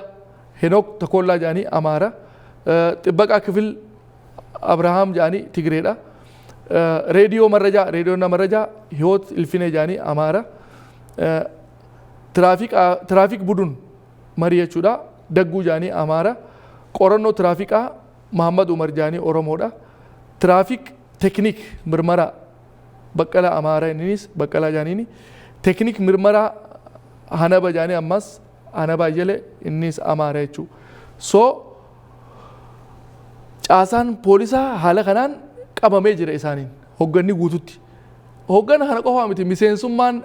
Henook Takollaa jaanii Amaara. Xibbaqaa kifil Abrahaam jaanii Tigreedha. Reediyoo Marrajaa Hiwoot Ilfinee jaanii Amaara. Tiraafik budun marii jechuudha Dagguu jaanii Amaara. Qorannoo tiraafiqaa Mahammad Umar jaanii Oromoodha. Tiraafik teknik mirmara Baqqalaa Amaara innis Baqqalaa jaaniini. Teknik mirmara Hanaba jaanii ammas Hanaba jale innis Amaara jechuudha. So caasaan poolisaa haala kanaan qabamee jira isaaniin hogganni guututti. hoggana kana qofa miti miseensummaan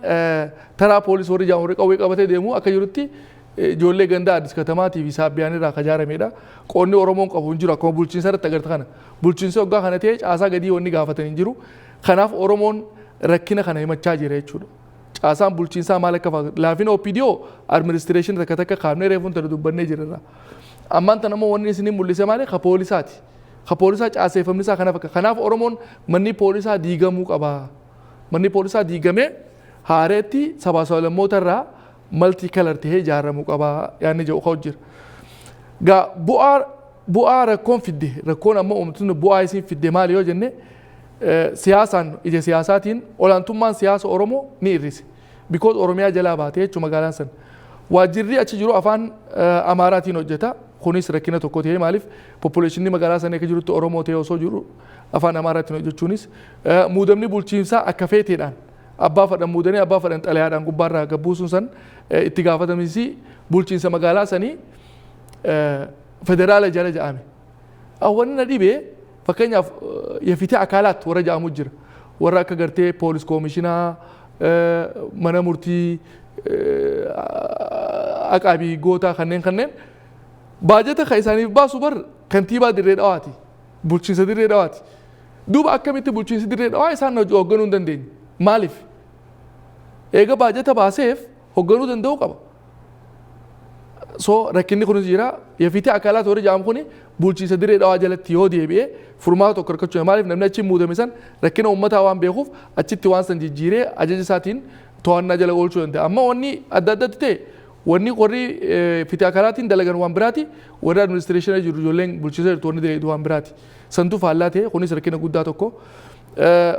taraa poolisii warri jaan warri qawwee qabatee deemu akka jirutti ijoollee gandaa Addis Katamaatiif Saabbiyaan irraa kajaaramedha. Qoonni Oromoon qabu hin jiru akkuma bulchiinsa irratti agarta kana. Bulchiinsi hoggaa kana ta'e caasaa gadii wanni gaafatan hin jiru. Kanaaf Oromoon rakkina kana himachaa jira jechuudha. Caasaan bulchiinsaa maal akka laafina OPDO administration takka takka kaafnee reefuun tana dubbannee jirra. Ammaan tana immoo wanni isin mul'ise maali ka poolisaati. Ka poolisaa caaseeffamni isaa kanaaf akka kanaaf Oromoon manni poolisaa diigamuu qaba. Manni poolisaa diigamee haareetti sabaa sablammoota irraa multi color tahee ijaaramuu qaba yaanni jedhu ka'u jira. Gaa bu'aa rakkoon fidde rakkoon amma uummatni bu'aa isin fidde maali yoo jenne siyaasaan ija siyaasaatiin olaantummaan siyaasa Oromoo ni hir'ise. Because Oromiyaa jalaa baatee jechuun magaalaan san. Waajjirri achi jiru afaan Amaaraatiin hojjeta. Kunis rakkina tokko ta'ee maaliif population magaalaa san akka jirutti Oromoo ta'ee osoo jiru afaan Amaaraatiin hojjechuunis muudamni bulchiinsaa akka feeteedhaan abbaa fadhan muudanii abbaa fadhan xalayaadhaan gubbaarraa gabbuusuun san itti gaafatamisi bulchiinsa magaalaa sanii federaala jala jedhame. Wanni na dhibee fakkeenyaaf yafitee akaalaatti warra jedhamu jira. Warra akka gartee poolis koomishinaa mana murtii aqaabii gootaa kanneen baajata kan isaaniif baasu bar kantiibaa Dirree Dhawaati. Bulchiinsa Dirree Dhawaati. Duuba akkamitti bulchiinsi Dirree Dhawaa isaan hoogganuu hin dandeenye. Maaliif? Eega baajata baaseef hoogganuu danda'uu qaba. So rakkinni kunis jira. Yafitee akaalaatti warri jedhamu kuni bulchiinsa Dirree Dhawaa jalatti yoo deebi'ee furmaata tokko rakkachuu maaliif namni achi muudame san rakkina uummataa waan beekuuf achitti waan san jijjiiree ajaja isaatiin to'annaa jala oolchuu danda'a. Amma wanni adda addatti ta'e wanni warri fitee akaalaatiin dalagan waan biraati warri administreeshinii jiru ijoolleen bulchiinsa jirtu wanni dalagu waan biraati. Santu faallaa ta'e kunis rakkina guddaa tokko.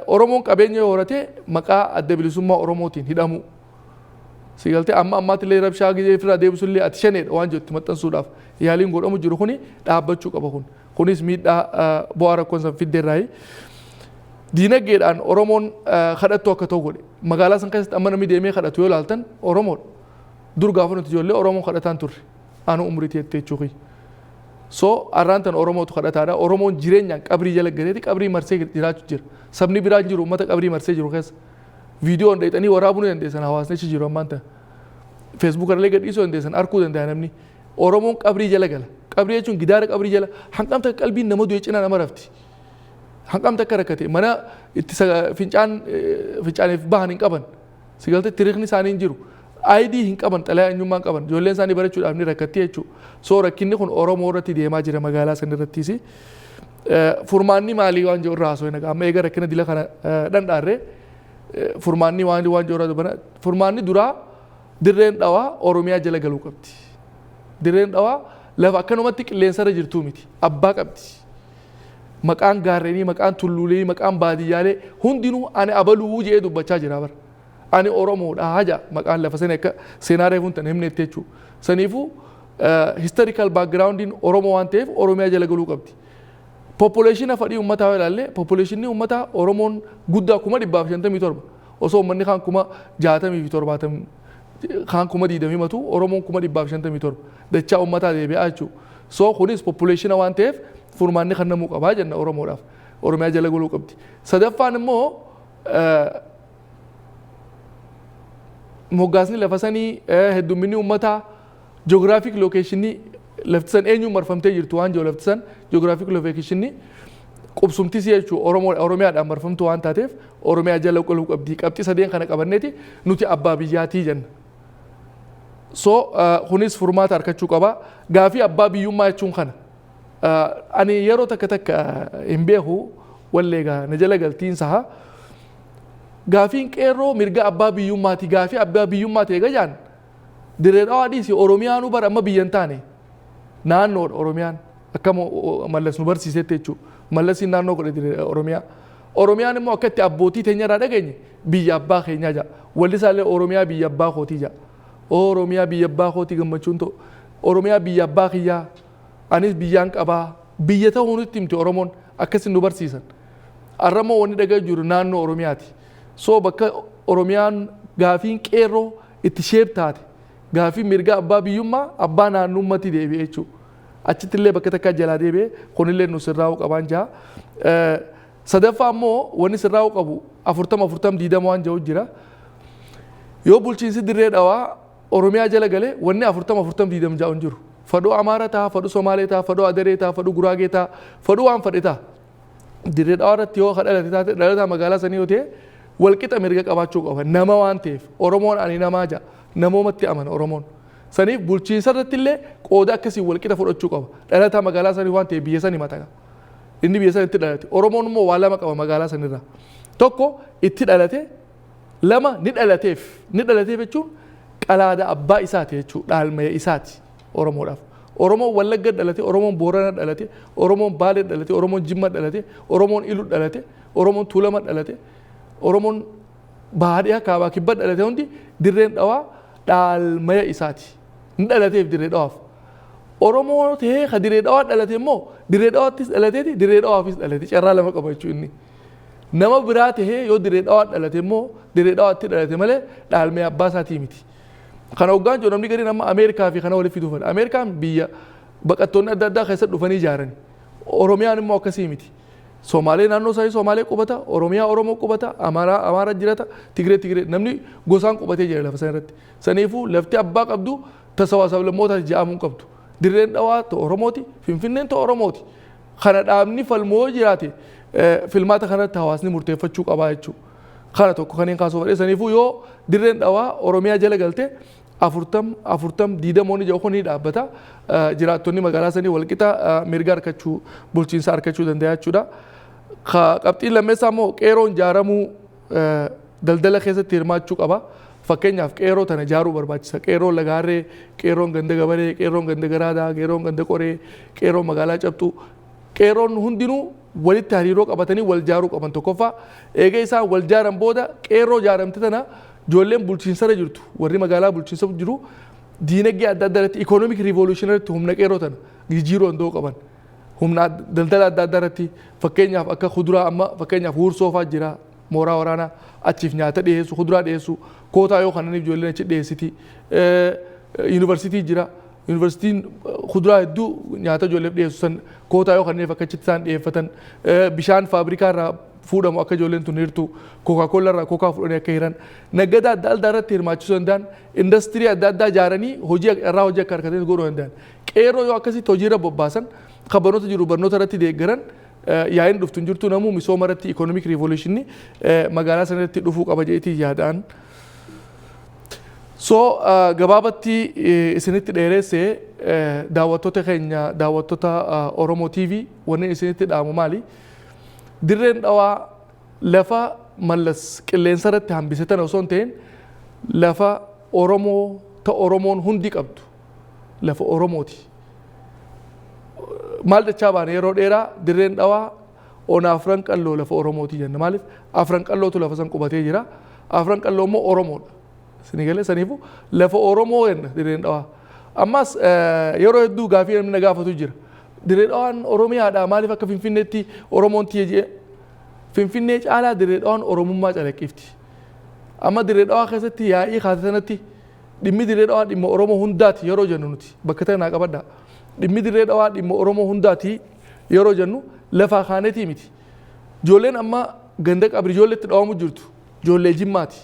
Oromoon qabeenya yoo horate maqaa adda bilisummaa Oromootiin hidhamu. Sigaltee amma ammaatti rabshaa gizee firraa deebisullee ati shaneedha waan jettu maxxansuudhaaf yaaliin godhamu jiru kuni dhaabbachuu qaba kun. Kunis miidhaa bu'aa rakkoon san fiddeerraayi. Diinagdeedhaan Oromoon kadhattu akka ta'u godhe. Magaalaa san keessatti amma namni deemee kadhatu yoo ilaaltan Oromoodha. Dur gaafa nuti ijoollee Oromoon kadhataan turre. Anu umrii teettee jechuufi. So arraan tan Oromootu kadhataadha. Oromoon jireenyaan qabrii jala galeeti qabrii marsee jiraachuu jira. Sabni biraa jiru uummata qabrii marsee jiru keessa. Viidiyoon dheetanii waraabuu ni dandeessan hawaasni achi jiru ammaan ta'e. Facebook irra gadhiisuu dandeessan arkuu danda'a namni. Oromoon qabrii jala gala. Qabrii jechuun gidaara qabrii jala hanqamta qalbiin nama du'e cinaa nama rafti. Hanqamta akka rakkate mana itti fincaaniif bahan hin qaban. Sigaltee tiriikni isaanii hin jiru. ID hin qaban xalayaa eenyummaa hin qaban. Ijoolleen isaanii barachuudhaaf ni rakkatti jechuudha. So rakkinni kun Oromoo irratti deemaa jira magaalaa san irrattis. Furmaanni maalii waan jiru irraa haasoo hin amma eega rakkina dila kana dhandhaarree furmaanni waan jiru irraa dubbana. Furmaanni duraa Dirreen Dhawaa Oromiyaa jala galuu qabdi. Dirreen Dhawaa lafa akkanumatti qilleensarra jirtuu miti. Abbaa qabdi. Maqaan gaarreenii, maqaan tulluulee, maqaan baadiyyaalee hundinuu ani abaluu jedhee dubbachaa jira bara. Ani Oromoodha haja maqaan lafa sanii akka seenaa reefuun tan himneetti jechuudha. Saniifuu historical backgroundiin Oromoo waan ta'eef Oromiyaa jala galuu qabdi. Population fadhii uummataa yoo ilaalle populationni uummataa Oromoon guddaa 157 osoo uummanni kaan 67 kaan 20 Oromoon 157 dachaa uummataa deebi'aa jechuudha. So kunis population waan ta'eef furmaanni kan namuu qabaa jenna Oromoodhaaf. Oromiyaa jala galuu qabdi. Sadaffaan immoo moggaasni lafa sanii heddumminni uummataa geographic locationii lafti san eenyuun marfamtee jirtu waan jiru lafti san geographic locationii qubsumtis jechuudha Oromiyaadhaan marfamtu waan taateef Oromiyaa jala galuu qabdi. Qabxii sadeen kana qabanneeti nuti abbaa biyyaatii jenna. So kunis furmaata argachuu qaba. Gaafii abbaa biyyummaa jechuun kana. Ani yeroo takka hin beeku walleegaa na jala galtiinsa gaafiin qeerroo mirga abbaa biyyummaati gaafii abbaa biyyummaati eega jaan Dirree Dhawaa dhiisi Oromiyaanuu bara amma biyyan taane naannoodha Oromiyaan akka mallas nu barsiisetti jechuudha. Mallasiin naannoo godhe Dirree Oromiyaa. Oromiyaan immoo akka itti abbootii teenyarraa dhageenye biyya abbaa keenyaa jaa. Walli isaallee Oromiyaa biyya abbaa kootii jaa. Oromiyaa biyya abbaa kootii gammachuun ta'u. Oromiyaa biyya abbaa kiyyaa. Anis biyyaan qabaa. Biyya ta'uu nutti himti Oromoon akkasin nu barsiisan. Arramoo wanni dhagaa jiru naannoo Oromiyaati. So bakka Oromiyaan gaafiin qeerroo itti sheep taate gaafii mirga abbaa biyyummaa abbaa naannummatti deebi'e jechuudha. Achitti illee bakka takka jalaa deebi'e kunillee nu sirraa'uu qabaan jaa. sadaffaa ammoo wanni sirraa qabu 40 diidama waan jiru jira yoo bulchiinsi dirree dhawaa Oromiyaa jala galee wanni 40 diidama jaa'u jiru fadhoo Amaara ta'a fadhoo Somaalee ta'a fadhoo Adaree ta'a fadhoo Guraagee ta'a fadhoo waan fadhe ta'a dirree dhawaa irratti yoo kadhalate taate dhalata magaalaa sanii yoo ta'e walqixa mirga qabaachuu qaba nama waan ta'eef Oromoon ani namaa ja'a namoomatti amana Oromoon saniif bulchiinsa irratti illee qooda akkasii walqixa fudhachuu qaba dhalata magaalaa sanii waan ta'eef biyya sanii mataga inni biyya sanii itti dhalate Oromoon immoo waa lama qaba magaalaa sanirraa tokko itti dhalate lama ni dhalateef jechuun qalaada abbaa isaati jechuudha dhaalmaya isaati Oromoodhaaf Oromoon Wallagga dhalate Oromoon Boorana dhalate Oromoon Baalee dhalate Oromoon Jimma dhalate Oromoon Iluu dhalate Oromoon Tuulama dhalate Oromoon Baadiyyaa Kaabaa Kibba dhalate hundi dirreen dhawaa dhaalmaya isaati ni dhalateef dirree dhawaaf Oromoo ta'ee ka dirree dhawaa dhalate immoo dirree dhawaattis dhalateeti dirree dhawaafis dhalate carraa lama qaba jechuudha inni nama biraa ta'ee yoo dirree dhawaa dhalate immoo dirree dhawaatti dhalate malee dhaalmaya abbaa isaatii miti kana hoggaan jiru namni gariin amma Ameerikaa fi kana walitti dhufan Ameerikaan biyya baqattoonni adda addaa keessatti dhufanii ijaarani Oromiyaan immoo akkasii miti Somaalee naannoo isaanii Somaalee qubata Oromiyaa Oromoo qubata Amaara jirata Tigree namni gosaan qubatee jira lafa sana irratti saniifuu lafti abbaa qabdu tasawaa sablammootaa ja'amuun qabdu dirreen dhawaa ta'u Oromooti Finfinneen ta'u Oromooti kana dhaabni falmoo jiraate filmaata kanatti hawaasni murteeffachuu qabaa jechuudha kana tokko kanneen kaasuu fedhe saniifuu yoo dirreen dhawaa Oromiyaa jala galte 40 diidamoonni jedhu ni dhaabbata jiraattonni magaalaa sanii walqixa mirga argachuu bulchiinsa argachuu danda'a jechuudha qabxiin lammeessaa immoo qeeroon ijaaramuu daldala keessatti hirmaachuu qaba fakkeenyaaf qeeroo tana ijaaruu barbaachisa qeeroon lagaarree qeeroon ganda gabaree qeeroon ganda garaadaa qeeroon ganda qoree qeeroon magaalaa cabxuu qeeroon hundinuu walitti hariiroo qabatanii wal ijaaruu qaban tokkoffaa eega isaan wal ijaaran booda qeeroo ijaaramte tana ijoolleen bulchiinsarra jirtu warri magaalaa bulchiinsa jiru diinagdee adda addaa irratti ikoonoomiik riivoluushinariitti humna qeeroo tana jijjiiruu danda'uu qaban humna daldala adda addaa irratti fakkeenyaaf akka kuduraa amma fakkeenyaaf huursoofaa jira mooraa waraanaa achiif nyaata dhiyeessu kuduraa dhiyeessu kootaa yoo kananiif ijoolleen achi dhiyeessiti yuunivarsiitii jira yuunivarsiitiin kuduraa hedduu nyaata ijoolleef dhiyeessu san kootaa yoo kananiif akka achitti isaan dhiyeeffatan bishaan faabrikaa irraa fuudhamu akka ijoolleen tun hirtu kookaa-koollaa irraa kookaa fudhanii akka hiran nagada adda addaa irratti hirmaachisuu danda'an industirii adda addaa ijaaranii hojii akka harkatanii godhuu danda'an qeeroo yoo akkasitti hojiirra bobbaasan kan barnoota jiru barnoota irratti deeggaran yaa'iin dhuftu hin jirtu namuu misooma irratti ikoonoomiik riivoluushinii magaalaa sana irratti dhufuu qaba jedheetii yaadaan. So gabaabatti isinitti dheeressee daawwattoota keenya daawwattoota Oromoo TV wanni isinitti dhaamu maali? Dirreen dhawaa lafa mallas qilleensa irratti hambisatan osoo hin ta'in lafa Oromoo ta Oromoon hundi qabdu lafa Oromooti. Maal dachaa baane yeroo dheeraa dirreen dhawaa ona afran qalloo lafa Oromooti jenna maaliif afran qallootu lafa san qubatee jira afran qalloo immoo Oromoodha. Sinigalee saniifu lafa Oromoo jenna dirreen dhawaa. Ammas yeroo hedduu gaafii namni na gaafatu jira. Dirree dhawaan Oromiyaadha maaliif akka Finfinneetti Oromoon tiyee jee Finfinnee caalaa dirree dhawaan Oromummaa calaqqifti. Amma dirree dhawaa keessatti yaa'ii kaasatanatti dhimmi dirree dhawaa dhimma Oromoo hundaati yeroo jennu nuti bakka tanaa qabadha. Dhimmi dirree dhawaa dhimma Oromoo hundaati yeroo jennu lafaa kaanetii miti. Ijoolleen amma ganda qabri ijoolleetti dhawamu jirtu ijoollee Jimmaati.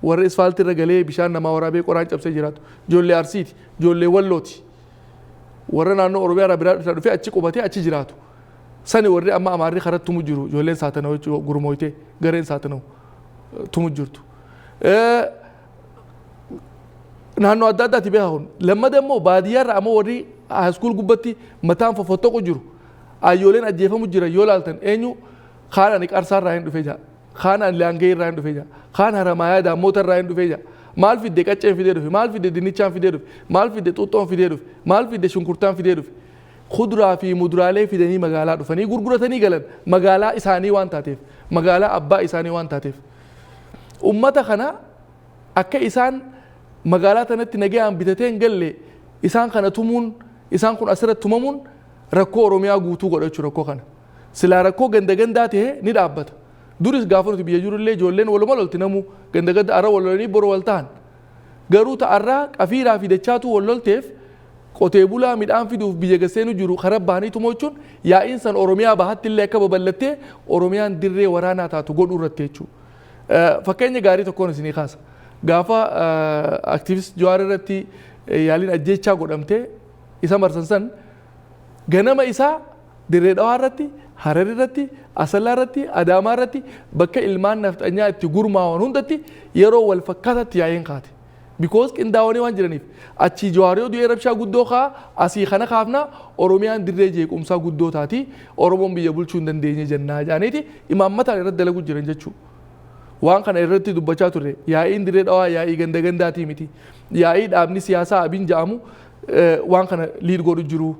Warri isfaaltii irra galee bishaan namaa waraabee qoraan cabsee jiraatu ijoollee Arsiiti ijoollee Wallooti. Warra naannoo Oromiyaa irraa biraa dhufee achi qubatee achi jiraatu. Sani warri amma Amaarri karatti tumu jiru ijoolleen Saatanoo gurmooytee gareen Saatanoo tumu jirtu. Naannoo adda addaati beekamu. Lammada immoo baadiyyaa irraa ammoo warri haaskuul gubbatti mataan fofottoqu jiru. Ayyooleen ajjeefamu jira yoo laaltan eenyu kaan ani Qarsaa irraa hin dhufee jira. Kaan ani Laangee irraa hin dhufee jira. Kaan Haramaayaa Daammoota irraa hin dhufee jira. Maal fidde qacceen fidee dhufe maal fidde dinnichaan fidee dhufe maal fidde xuuxxoon fidee dhufe maal fidde shunkurtaan fidee dhufe kuduraa fi muduraalee fidanii magaalaa dhufanii gurguratanii galan magaalaa isaanii waan taateef magaalaa abbaa isaanii waan taateef ummata kana akka isaan magaalaa tanatti nagayaan bitatee hin galle isaan kana tumuun isaan kun asirratti tumamuun rakkoo Oromiyaa guutuu godhachuu rakkoo kana silaa rakkoo ganda gandaa ta'e ni dhaabbata. Duris gaafa nuti biyya jirullee ijoolleen waluma lolti namuu ganda ganda arra wal lolanii boru wal ta'an garuu ta'arraa qafiiraa fi dachaatu wal lolteef qotee bulaa midhaan fiduuf biyya gaseenu jiru karaa bahanii tumochuun yaa'iin san Oromiyaa bahatti illee akka babal'attee Oromiyaan dirree waraanaa taatu godhuu irratti jechuudha. Fakkeenya gaarii tokkoon isinii kaasa. Gaafa aktiivist Jawaar irratti yaaliin ajjechaa godhamtee isa marsan san ganama isaa dirree dhawaa irratti Harar irratti Asallaa irratti Adaamaa irratti bakka ilmaan nafxanyaa itti gurmaa'an hundatti yeroo wal fakkaatatti yaa'iin kaate. Because qindaa'anii waan jiraniif achi Jawaariyoo du'ee rabshaa guddoo kaa asii kana kaafna Oromiyaan dirree jeequmsaa guddoo taati Oromoon biyya bulchuu hin dandeenye jennaa jaaniiti imaammataan irratti dalagu jiran jechuudha. Waan kana irratti dubbachaa turre yaa'iin dirree dhawaa yaa'ii ganda gandaatii miti. Yaa'ii dhaabni siyaasaa abiin ja'amu waan kana liid godhu jiru.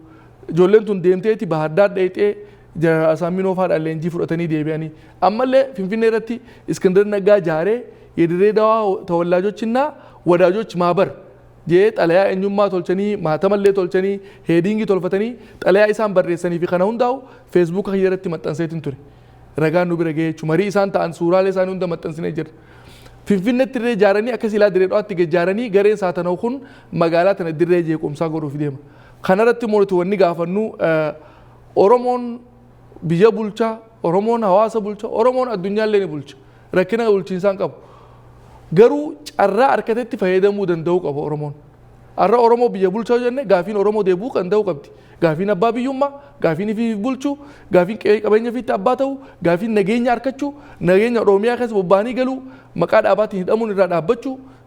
Ijoolleen tun deemteeti bahaddaa dheexee Jeneraal Asaaminoo fa'aa leenjii fudhatanii deebi'anii. Ammallee Finfinnee irratti Iskandar Naggaa jaaree የድሬ ዳዋ ተወላጆችና ወዳጆች ማህበር የጣሊያ እኙማ ቶልቸኒ ማተመለ ቶልቸኒ ሄዲንግ ቶልፈተኒ ጣሊያ ኢሳን በሬሰኒ ፊ ከነው እንዳው ፌስቡክ ከየረት መጠንሰይትን ቱሪ ረጋኑ ብረገቹ መሪ ኢሳን ታን ሱራሌ ኢሳን እንደ መጠንስነ ጀር ፊንፊነት ድሬ ጃረኒ አከሲላ ድሬ ዳዋት ገጃረኒ ገሬን ሳተነው ኩን መጋላ ተነ ድሬ ጄቁምሳ ጎሩ ፊዴማ ከነረት ሞልቱ ወኒ ጋፈኑ ኦሮሞን ብየ ቡልቻ ኦሮሞን ሐዋሳ ቡልቻ ኦሮሞን አዱኛ ለኔ ቡልቻ ረከና ቡልቺንሳን ቀቡ ገሩ ጨራ አርከተት ፈየደሙ ደንደው ቀቦ ኦሮሞን አራ ኦሮሞ ብየ ቡልቻው ጀነ ጋፊን ኦሮሞ ደቡ ቀንደው ቀብቲ ጋፊን አባቢዩማ ጋፊን ፊ ቡልቹ ጋፊን ቀበኛ ፊት አባተው ጋፊን ነገኛ አርከቹ ነገኛ ኦሮሚያ ከስ ቦባኒ ገሉ መቃድ አባት ይደሙን ይራዳበቹ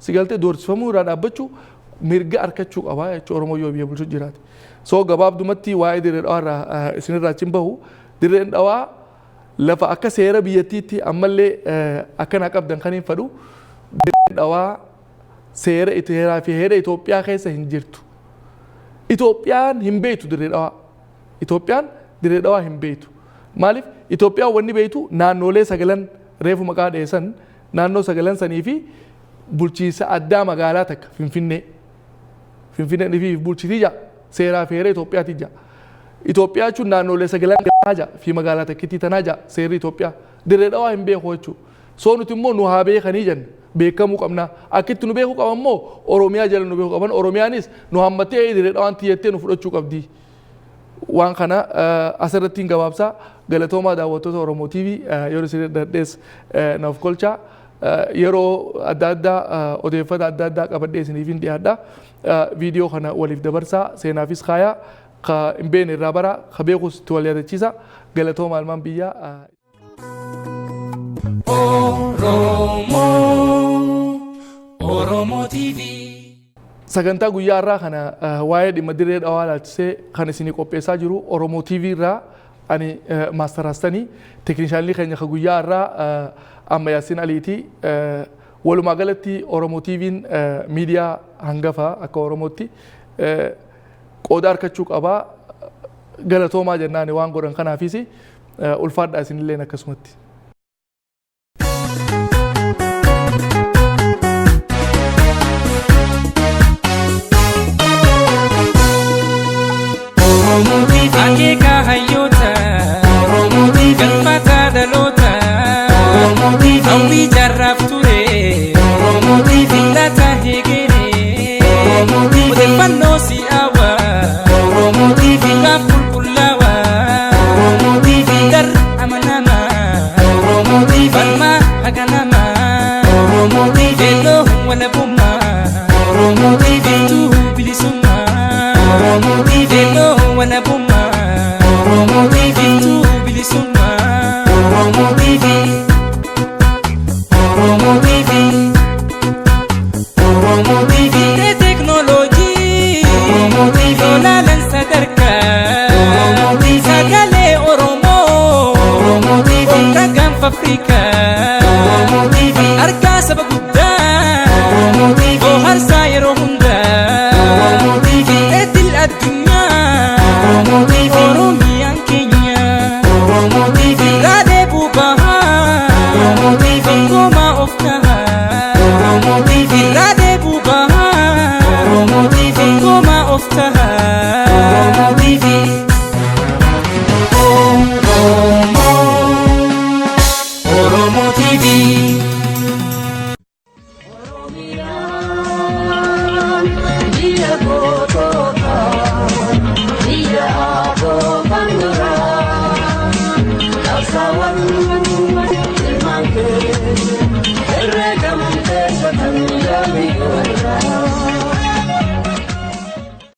ሲገልቴ ዶርስፈሙ ይራዳበቹ ሚርጋ አርከቹ ቀባ ያቹ ኦሮሞ ዮ ብየ ቡልቹ ጅራት ሶ ገባብ ዱመቲ ዋይ ድሬ ዳዋ እስንራችን በሁ ድሬ ዳዋ ለፋ አከ ሴረ ብየቲቲ አመለ አከና ቀብደን ከኔ ፈዱ ዳዋ ሴረ ኢቴራ ፊ ሄደ ኢትዮጵያ ከሰ እንጅርቱ ኢትዮጵያን ህምቤቱ ድሬዳዋ ኢትዮጵያን ድሬዳዋ ህምቤቱ ማሊፍ ኢትዮጵያ ወኒ ቤቱ ናኖሌ ሰገለን ሬፉ መቃ ደሰን ናኖ ሰገለን ሰኒፊ ቡልቺሳ አዳ መጋላ ተክ ፊንፊኔ ፊንፊኔ ዲፊ ቡልቺቲጃ ሴራ ፌረ ኢትዮጵያ ቲጃ ኢትዮጵያቹ ናኖሌ ሰገለን ገናጃ ፊ መጋላ ተክቲ ተናጃ ሴሪ ኢትዮጵያ ድሬዳዋ ህምቤ ሆቹ ሶኑትሞ ኑሃቤ ከኒጀን beekamu qabna akitti nu beeku qabammo oromiyaa jala nu beeku qaban oromiyaanis nu hammatee direedhaan tiyettee nu fudhachuu qabdi waan kana asirratti gabaabsa galatooma daawwattoota Oromoo TV yeroo isin daddees naaf kolcha yeroo adda addaa odeeffata adda addaa qabadhee isiniif dhiyaadha viidiyoo kana waliif dabarsaa seenaafis kaayaa ka hin beekne irraa bara ka beekus itti wal yaadachiisa galatooma almaan biyyaa Oromo TV sagantaa guyyaa irraa kana waa'ee dhimma dirree dhawaa laalchisee kan isinii qopheessaa jiru Oromo TV irraa ani maaster hastanii teeknishaanii keenya ka guyyaa irraa amma Yaasin Aliiti walumaa galatti Oromo TV'n miidiyaa hangafa akka Oromootti qooda harkachuu qabaa galatoomaa jennaan waan godhan kanaafis ulfaadhaa isinillee akkasumatti. Akeka hayota Oromo TV galfata dalota Oromo TV awi jarraf ture Oromo TV lata hegere Oromo TV udefanno si awa Oromo TV kaful kullawa Oromo TV dar amanama Oromo TV balma haganama Oromo TV elo wala bumma Oromo TV tu bilisuma Oromo TV elo wala bumma Oromo TV tu bilisuma Oromo TV Oromo TV Oromo TV de technology Oromo TV la lansa darka Oromo TV sagale Oromo Oromo TV ragam Afrika Oromo TV arka sabagudda Oromo TV har sayro hunda Oromo TV etil adunya Oromo TV Oromiyaan keenya Oromo TV raadee buubaha Oromo TV koma of taha Oromo TV raadee buubaha Oromo TV koma of taha Oromo TV Oromo Kawan, ilman